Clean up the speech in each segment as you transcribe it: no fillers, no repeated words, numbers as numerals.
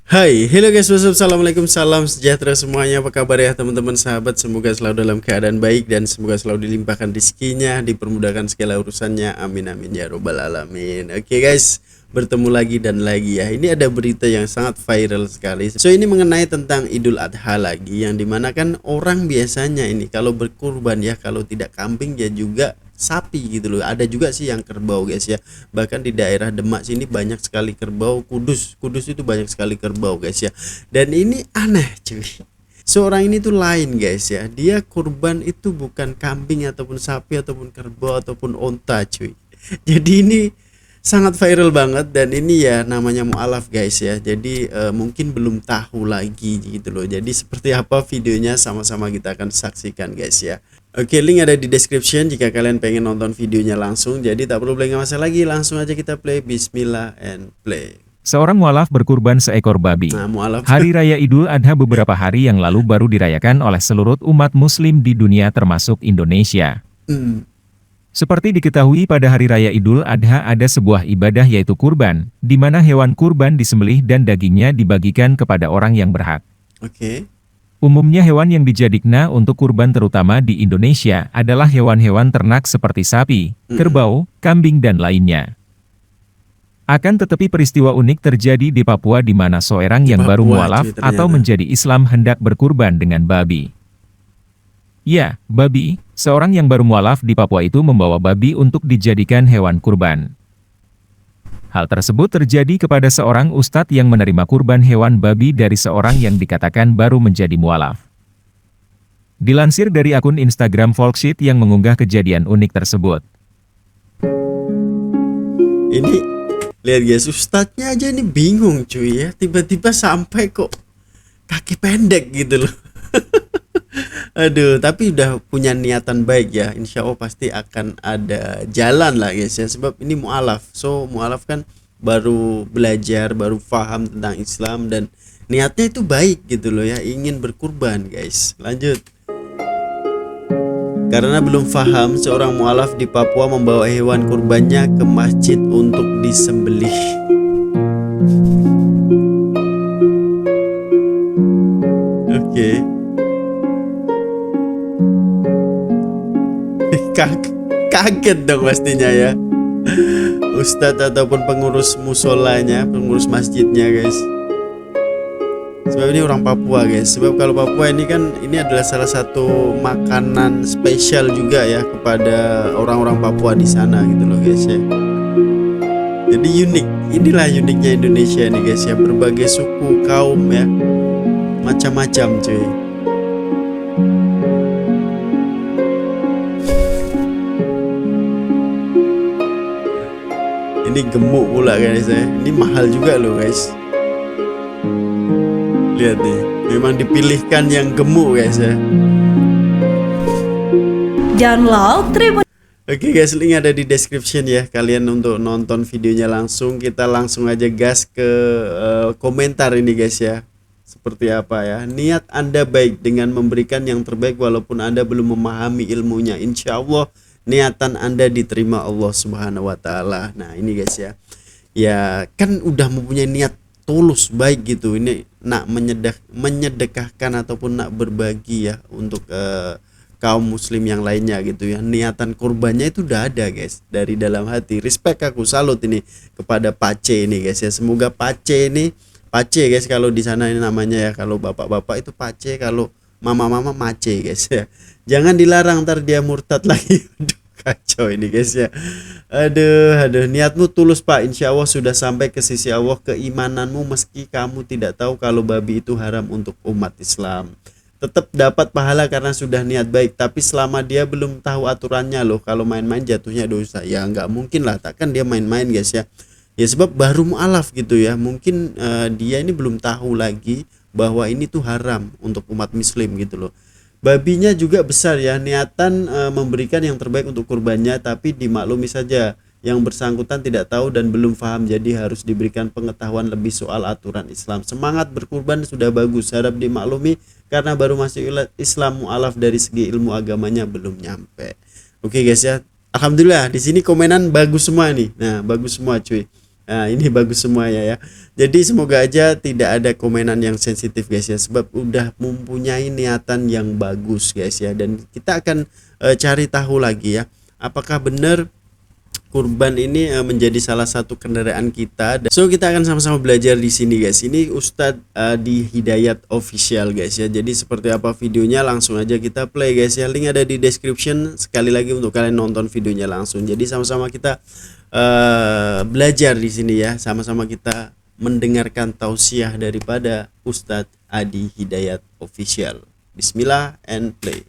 Hai, hello guys, what's up? Assalamualaikum, salam sejahtera semuanya. Apa kabar ya teman-teman sahabat? Semoga selalu dalam keadaan baik dan semoga selalu dilimpahkan rezekinya, dipermudahkan segala urusannya. Amin amin ya robbal alamin. Oke guys, bertemu lagi dan lagi ya. Ini ada berita yang sangat viral sekali. So ini mengenai tentang Idul Adha lagi, yang dimana kan orang biasanya ini kalau berkurban ya, kalau tidak kambing ya juga sapi gitu loh. Ada juga sih yang kerbau guys ya. Bahkan di daerah Demak sini banyak sekali kerbau. Kudus itu banyak sekali kerbau guys ya. Dan ini aneh cuy. Seorang ini tuh lain guys ya. Dia kurban itu bukan kambing ataupun sapi ataupun kerbau ataupun onta cuy. Jadi ini sangat viral banget, dan ini ya namanya mualaf guys ya. Jadi mungkin belum tahu lagi gitu loh. Jadi seperti apa videonya, sama-sama kita akan saksikan guys ya. Oke, link ada di description jika kalian pengen nonton videonya langsung. Jadi tak perlu lagi masa lagi, langsung aja kita play. Bismillah and play. Seorang mualaf berkurban seekor babi. Nah, mualaf. Hari Raya Idul Adha beberapa hari yang lalu baru dirayakan oleh seluruh umat muslim di dunia termasuk Indonesia. Seperti diketahui pada Hari Raya Idul Adha ada sebuah ibadah yaitu kurban, di mana hewan kurban disembelih dan dagingnya dibagikan kepada orang yang berhak. Oke. Umumnya hewan yang dijadikan untuk kurban terutama di Indonesia adalah hewan-hewan ternak seperti sapi, kerbau, kambing dan lainnya. Akan tetapi peristiwa unik terjadi di Papua di mana seorang yang baru mualaf atau menjadi Islam hendak berkurban dengan babi. Ya, babi, seorang yang baru mualaf di Papua itu membawa babi untuk dijadikan hewan kurban. Hal tersebut terjadi kepada seorang ustadz yang menerima kurban hewan babi dari seorang yang dikatakan baru menjadi mualaf. Dilansir dari akun Instagram Folksheet yang mengunggah kejadian unik tersebut. Ini lihat guys, ustadznya aja ini bingung cuy ya. Tiba-tiba sampai kok kaki pendek gitu loh. Aduh, tapi udah punya niatan baik ya. Insya Allah pasti akan ada jalan lah guys ya. Sebab ini mualaf. So mualaf kan baru belajar, baru paham tentang Islam, dan niatnya itu baik gitu loh ya. Ingin berkurban guys. Lanjut. Karena belum paham, seorang mualaf di Papua membawa hewan kurbannya ke masjid untuk disembelih. Oke. Kaget dong pastinya ya ustadz ataupun pengurus musolanya, pengurus masjidnya guys. Sebab ini orang Papua guys. Sebab kalau Papua ini kan, ini adalah salah satu makanan spesial juga ya kepada orang-orang Papua di sana gitu loh guys ya. Jadi unik. Inilah uniknya Indonesia nih guys ya. Berbagai suku, kaum ya, macam-macam cuy. Ini gemuk pula guys ya. Ini mahal juga loh guys. Lihat nih, memang dipilihkan yang gemuk guys ya. Download Tribun. Oke guys, link ada di description ya. Kalian untuk nonton videonya langsung. Kita langsung aja gas ke komentar ini guys ya. Seperti apa ya? Niat Anda baik dengan memberikan yang terbaik walaupun Anda belum memahami ilmunya. Insya Allah niatan Anda diterima Allah Subhanahu wa taala. Nah, ini guys ya. Ya, kan udah mempunyai niat tulus baik gitu. Ini nak menyedekahkan ataupun nak berbagi ya untuk kaum muslim yang lainnya gitu ya. Niatan kurbannya itu udah ada guys, dari dalam hati. Respect, aku salut ini kepada Pace ini guys ya. Semoga Pace ini, Pace guys kalau di sana ini namanya ya. Kalau bapak-bapak itu Pace, kalau mama-mama Mace guys ya. Jangan dilarang, ntar dia murtad lagi. Aduh, kacau ini guys ya. Aduh, niatmu tulus Pak. Insya Allah sudah sampai ke sisi Allah keimananmu, meski kamu tidak tahu kalau babi itu haram untuk umat Islam. Tetap dapat pahala karena sudah niat baik. Tapi selama dia belum tahu aturannya loh, kalau main-main jatuhnya dosa. Ya nggak mungkin lah, takkan dia main-main guys ya. Ya sebab baru mualaf gitu ya. Mungkin dia ini belum tahu lagi bahwa ini tuh haram untuk umat muslim gitu loh. Babinya juga besar ya, niatan memberikan yang terbaik untuk kurbannya, tapi dimaklumi saja yang bersangkutan tidak tahu dan belum paham, jadi harus diberikan pengetahuan lebih soal aturan Islam. Semangat berkurban sudah bagus, harap dimaklumi karena baru masuk Islam, mualaf dari segi ilmu agamanya belum nyampe. Oke guys ya, alhamdulillah di sini komenan bagus semua nih. Nah, bagus semua cuy. Nah, ini bagus semuanya ya. Jadi semoga aja tidak ada komenan yang sensitif guys ya, sebab udah mempunyai niatan yang bagus guys ya, dan kita akan cari tahu lagi ya, apakah benar kurban ini menjadi salah satu kendaraan kita. So kita akan sama-sama belajar di sini guys. Ini Ustadz di Hidayat Official guys ya. Jadi seperti apa videonya langsung aja kita play guys ya. Link ada di description sekali lagi untuk kalian nonton videonya langsung. Jadi sama-sama kita belajar di sini ya. Sama-sama kita mendengarkan tausiah daripada Ustadz Adi Hidayat Official. Bismillah and play.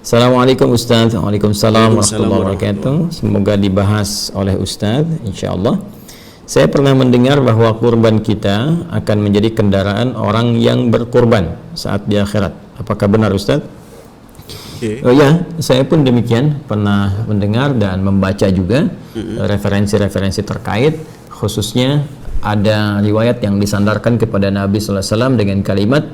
Assalamualaikum Ustaz. Waalaikumsalam Waalaikumsalam warahmatullahi wabarakatuh. Semoga dibahas oleh Ustaz insyaallah. Saya pernah mendengar bahwa kurban kita akan menjadi kendaraan orang yang berkurban saat di akhirat. Apakah benar Ustaz? Okay. Oh ya, saya pun demikian pernah mendengar dan membaca juga referensi-referensi terkait, khususnya ada riwayat yang disandarkan kepada Nabi sallallahu alaihi wasallam dengan kalimat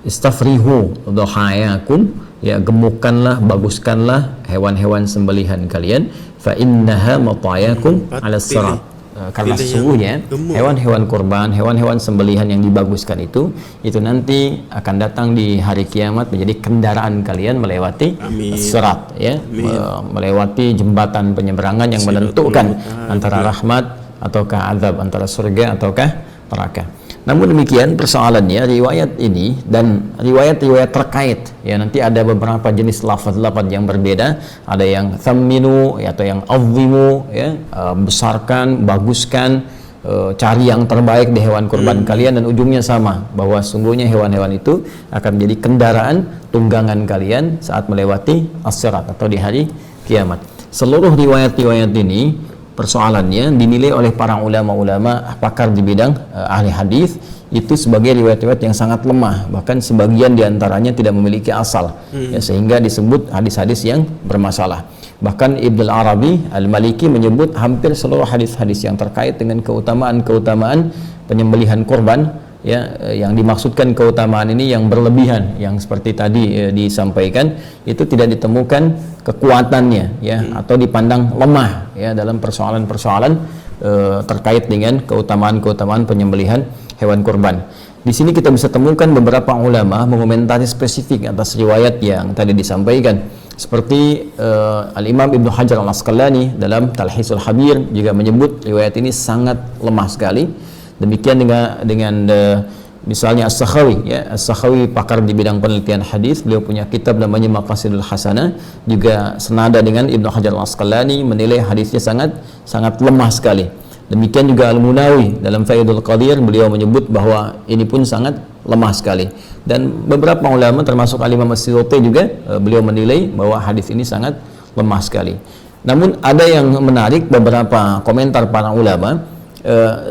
istafrihu dhahayakum, ya gemukkanlah, baguskanlah hewan-hewan sembelihan kalian, fa innaha matayakum ala sirat. Karena sesungguhnya hewan-hewan kurban, hewan-hewan sembelihan yang dibaguskan itu nanti akan datang di hari kiamat menjadi kendaraan kalian melewati sirat, ya, melewati jembatan penyeberangan yang menentukan antara rahmat ataukah azab, antara surga ataukah neraka. Namun demikian persoalannya, riwayat ini dan riwayat-riwayat terkait ya, nanti ada beberapa jenis lafaz-lafaz yang berbeda, ada yang thamminu ya, atau yang azimu ya, besarkan, baguskan, cari yang terbaik di hewan kurban kalian, dan ujungnya sama, bahwa sungguhnya hewan-hewan itu akan menjadi kendaraan tunggangan kalian saat melewati as-sirat atau di hari kiamat. Seluruh riwayat-riwayat ini persoalannya dinilai oleh para ulama-ulama pakar di bidang ahli hadis itu sebagai riwayat-riwayat yang sangat lemah, bahkan sebagian diantaranya tidak memiliki asal ya, sehingga disebut hadis-hadis yang bermasalah. Bahkan Ibnu Arabi Al-Maliki menyebut hampir seluruh hadis-hadis yang terkait dengan keutamaan-keutamaan penyembelihan kurban ya, yang dimaksudkan keutamaan ini yang berlebihan, yang seperti tadi disampaikan, itu tidak ditemukan kekuatannya ya, atau dipandang lemah ya dalam persoalan-persoalan terkait dengan keutamaan-keutamaan penyembelihan hewan kurban. Di sini kita bisa temukan beberapa ulama mengomentari spesifik atas riwayat yang tadi disampaikan, seperti Al-Imam Ibnu Hajar Al-Asqalani dalam Talhisul Habir juga menyebut riwayat ini sangat lemah sekali. Demikian dengan misalnya As-Sakhawi ya, As-Sakhawi pakar di bidang penelitian hadis, beliau punya kitab namanya Maqasidul Hasanah, juga senada dengan Ibnu Hajar Al-Asqalani, menilai hadisnya sangat lemah sekali. Demikian juga Al-Munawi dalam Faidul Qadir, beliau menyebut bahwa ini pun sangat lemah sekali. Dan beberapa ulama termasuk Al-Imam As-Suyuti juga beliau menilai bahwa hadis ini sangat lemah sekali. Namun ada yang menarik, beberapa komentar para ulama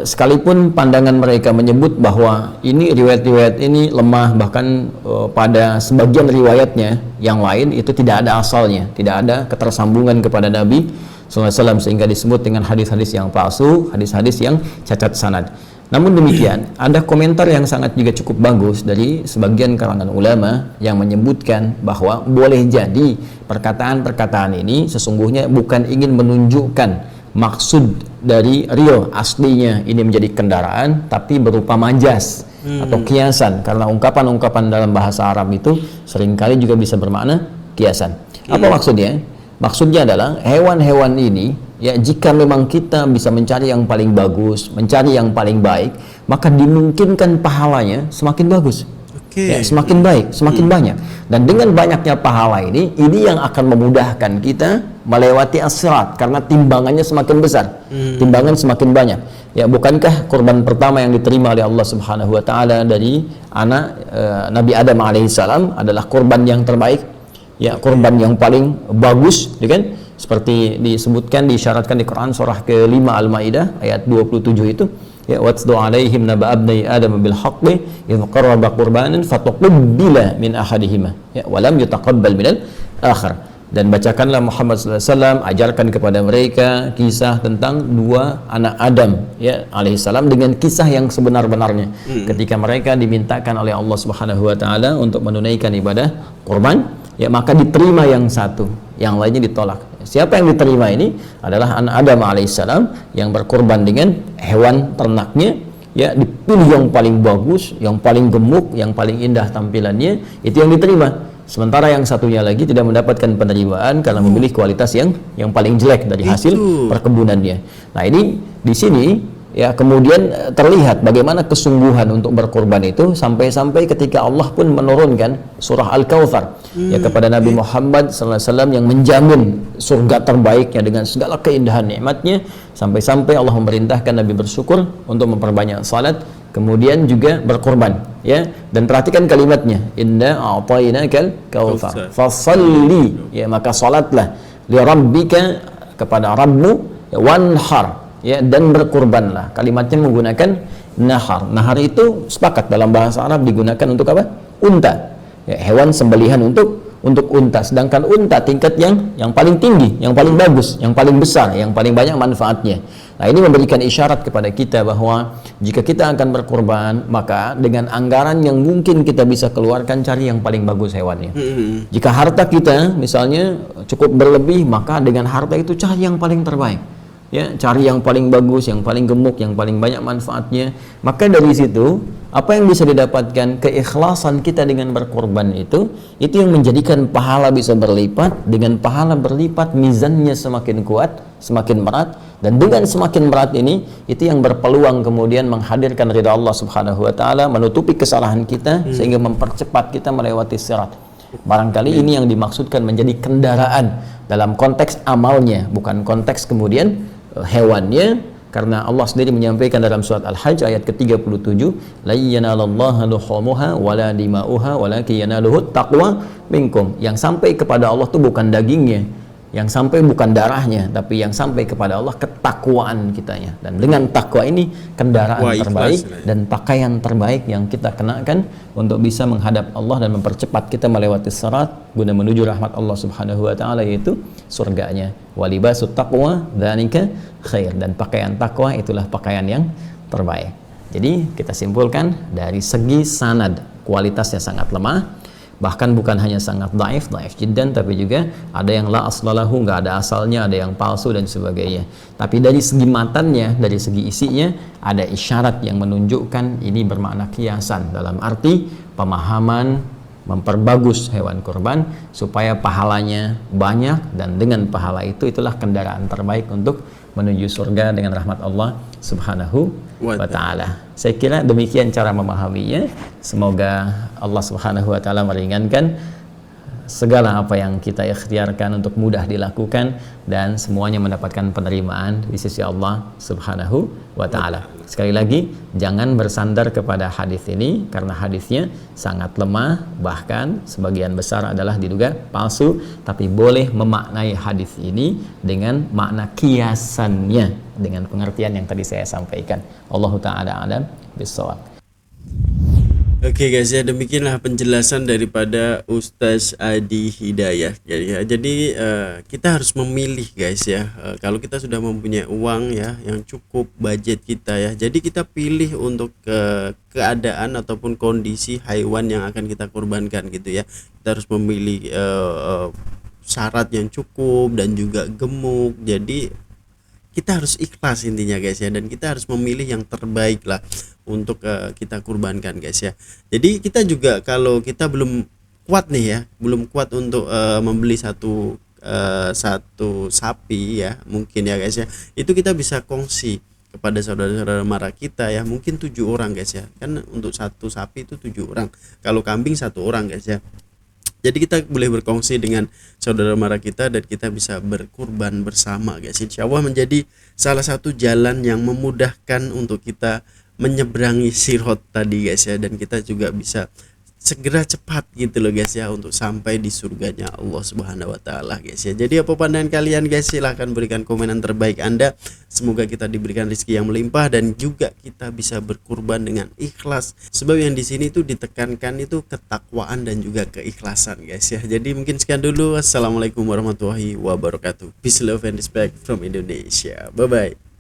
sekalipun pandangan mereka menyebut bahwa ini riwayat-riwayat ini lemah, bahkan pada sebagian riwayatnya yang lain itu tidak ada asalnya, tidak ada ketersambungan kepada Nabi SAW, sehingga disebut dengan hadis-hadis yang palsu, hadis-hadis yang cacat sanad. Namun demikian, ada komentar yang sangat juga cukup bagus dari sebagian kalangan ulama yang menyebutkan bahwa boleh jadi perkataan-perkataan ini sesungguhnya bukan ingin menunjukkan maksud dari real aslinya ini menjadi kendaraan, tapi berupa majas atau kiasan, karena ungkapan-ungkapan dalam bahasa Arab itu seringkali juga bisa bermakna kiasan. Apa maksudnya? Maksudnya adalah hewan-hewan ini ya, jika memang kita bisa mencari yang paling bagus, mencari yang paling baik, maka dimungkinkan pahalanya semakin bagus. Ya, semakin baik, semakin banyak. Dan dengan banyaknya pahala ini yang akan memudahkan kita melewati as-sirat, karena timbangannya semakin besar, timbangan semakin banyak. Ya, bukankah kurban pertama yang diterima oleh Allah Subhanahu wa taala dari anak Nabi Adam alaihissalam adalah kurban yang terbaik? Ya, kurban yang paling bagus, ya kan? Seperti disebutkan, disyaratkan di Quran surah ke-5 Al-Maidah ayat 27 itu. Ya, watlu alaihim naba abnai adam bil haqqi idh qarraba qurbanan fatuqbila min ahadihima ya wa lam yutaqabbal minal akhar. Dan bacakanlah Muhammad sallallahu alaihi wasallam, ajarkan kepada mereka kisah tentang dua anak Adam ya alaihissalam dengan kisah yang sebenar-benarnya ketika mereka dimintakan oleh Allah Subhanahu wa taala untuk menunaikan ibadah kurban, ya maka diterima yang satu, yang lainnya ditolak. Siapa yang diterima ini adalah anak Adam alaihissalam yang berkorban dengan hewan ternaknya, ya, dipilih yang paling bagus, yang paling gemuk, yang paling indah tampilannya, itu yang diterima. Sementara yang satunya lagi tidak mendapatkan penerimaan karena memilih kualitas yang paling jelek dari hasil perkebunannya. Nah, ini di sini ya kemudian terlihat bagaimana kesungguhan untuk berkorban itu, sampai-sampai ketika Allah pun menurunkan surah Al-Kautsar ya kepada Nabi Muhammad SAW yang menjamin surga terbaiknya dengan segala keindahan nikmatnya, sampai-sampai Allah memerintahkan Nabi bersyukur untuk memperbanyak salat, kemudian juga berkorban, ya. Dan perhatikan kalimatnya, inna a'tainakal kautsar fasalli, ya, maka salatlah li rabbika, kepada Rabbmu, ya, wanhar, ya, dan berkurbanlah. Kalimatnya menggunakan nahar. Nahar itu sepakat dalam bahasa Arab digunakan untuk apa? Unta, ya, hewan sembelihan untuk unta. Sedangkan unta tingkat yang paling tinggi, yang paling bagus, yang paling besar, yang paling banyak manfaatnya. Nah, ini memberikan isyarat kepada kita bahwa jika kita akan berkorban, maka dengan anggaran yang mungkin kita bisa keluarkan, cari yang paling bagus hewannya. Jika harta kita misalnya cukup berlebih, maka dengan harta itu cari yang paling terbaik, ya, cari yang paling bagus, yang paling gemuk, yang paling banyak manfaatnya. Maka dari situ apa yang bisa didapatkan, keikhlasan kita dengan berkorban itu yang menjadikan pahala bisa berlipat. Dengan pahala berlipat, mizannya semakin kuat, semakin berat, dan dengan semakin berat ini, itu yang berpeluang kemudian menghadirkan ridha Allah Subhanahu wa taala, menutupi kesalahan kita sehingga mempercepat kita melewati sirat. Barangkali ini yang dimaksudkan menjadi kendaraan dalam konteks amalnya, bukan konteks kemudian hewannya, karena Allah sendiri menyampaikan dalam surat Al-Hajj ayat ke-37, la yanalallaha luhumuha wala dima'uha walakin yanaluhu taqwa minkum. Yang sampai kepada Allah itu bukan dagingnya, yang sampai bukan darahnya, tapi yang sampai kepada Allah ketakwaan kitanya. Dan dengan takwa ini kendaraan terbaik dan pakaian terbaik yang kita kenakan untuk bisa menghadap Allah dan mempercepat kita melewati sirat guna menuju rahmat Allah Subhanahu wa taala, yaitu surganya. Walibasut taqwa dzalika khair, dan pakaian takwa itulah pakaian yang terbaik. Jadi kita simpulkan dari segi sanad kualitasnya sangat lemah, bahkan bukan hanya sangat dhaif jiddan, tapi juga ada yang la aslalahu, nggak ada asalnya, ada yang palsu dan sebagainya. Tapi dari segi matannya, dari segi isinya, ada isyarat yang menunjukkan ini bermakna kiasan, dalam arti pemahaman memperbagus hewan kurban supaya pahalanya banyak, dan dengan pahala itu itulah kendaraan terbaik untuk menuju surga dengan rahmat Allah Subhanahu wa taala. Saya kira demikian cara memahaminya. Semoga Allah Subhanahu wa taala meringankan segala apa yang kita ikhtiarkan untuk mudah dilakukan, dan semuanya mendapatkan penerimaan di sisi Allah Subhanahu wa taala. Sekali lagi, jangan bersandar kepada hadis ini karena hadisnya sangat lemah, bahkan sebagian besar adalah diduga palsu, tapi boleh memaknai hadis ini dengan makna kiasannya dengan pengertian yang tadi saya sampaikan. Allahu taala alam bissawab. Oke guys, ya demikianlah penjelasan daripada Ustaz Adi Hidayah. Jadi kita harus memilih guys ya. Kalau kita sudah mempunyai uang ya yang cukup budget kita ya, jadi kita pilih untuk keadaan ataupun kondisi hewan yang akan kita korbankan gitu ya. Kita harus memilih syarat yang cukup dan juga gemuk. Jadi kita harus ikhlas intinya guys ya, dan kita harus memilih yang terbaik lah untuk kita kurbankan guys ya. Jadi kita juga kalau kita belum kuat nih ya, belum kuat untuk membeli satu sapi ya, mungkin ya guys ya, itu kita bisa kongsi kepada saudara-saudara mara kita ya, mungkin 7 orang guys ya, kan untuk satu sapi itu 7 orang, kalau kambing 1 orang guys ya. Jadi kita boleh berkongsi dengan saudara mara kita dan kita bisa berkurban bersama guys. Insya Allah menjadi salah satu jalan yang memudahkan untuk kita menyeberangi sirat tadi guys ya, dan kita juga bisa segera cepat gitu loh guys ya untuk sampai di surganya Allah Subhanahu wa taala guys ya. Jadi apa pandangan kalian guys? Silahkan berikan komenan terbaik Anda. Semoga kita diberikan rezeki yang melimpah dan juga kita bisa berkurban dengan ikhlas. Sebab yang di sini itu ditekankan itu ketakwaan dan juga keikhlasan guys ya. Jadi mungkin sekian dulu. Assalamualaikum warahmatullahi wabarakatuh. Peace, love and respect from Indonesia. Bye bye.